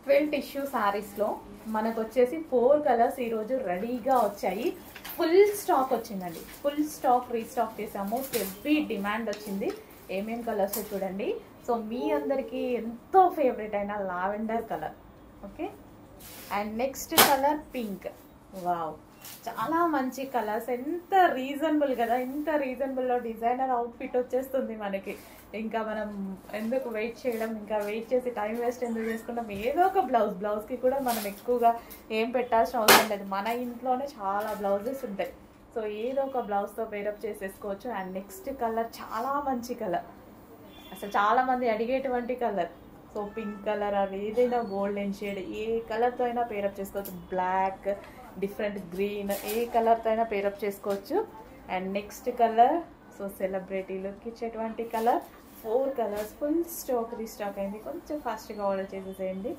Twill tissue సారీస్లో మనకు వచ్చేసి 4 colours ఈరోజు రెడీగా వచ్చాయి. ఫుల్ స్టాక్ వచ్చిందండి. ఫుల్ స్టాక్ రీస్టాక్ చేసాము. హెవీ డిమాండ్ వచ్చింది. ఏమేం కలర్స్ చూడండి. సో మీ అందరికీ ఎంతో ఫేవరెట్ అయిన lavender colour. Okay, and next colour pink. Wow, చాలా మంచి కలర్స్. ఎంత రీజనబుల్ కదా, ఎంత రీజనబుల్లో డిజైనర్ అవుట్ఫిట్ వచ్చేస్తుంది మనకి. ఇంకా మనం ఎందుకు వెయిట్ చేయడం, ఇంకా వెయిట్ చేసి టైం వేస్ట్ ఎందుకు చేసుకుంటాం. ఏదో ఒక బ్లౌజ్కి కూడా మనం ఎక్కువగా ఏం పెట్టాల్సిన అవసరం లేదు. మన ఇంట్లోనే చాలా బ్లౌజెస్ ఉంటాయి. సో ఏదో ఒక బ్లౌజ్తో పేరప్ చేసేసుకోవచ్చు. అండ్ నెక్స్ట్ కలర్ చాలా మంచి కలర్, అసలు చాలామంది అడిగేటువంటి కలర్. సో పింక్ కలర్, అది ఏదైనా గోల్డెన్ షేడ్, ఏ కలర్తో అయినా పేరప్ చేసుకోవచ్చు. బ్లాక్, డిఫరెంట్ గ్రీన్, ఏ కలర్తో అయినా పేరప్ చేసుకోవచ్చు. And next colour, so celebrity look ఇచ్చేటువంటి colour. 4 colours full stock restock అయింది. కొంచెం ఫాస్ట్గా ఆర్డర్ చేసేసేయండి.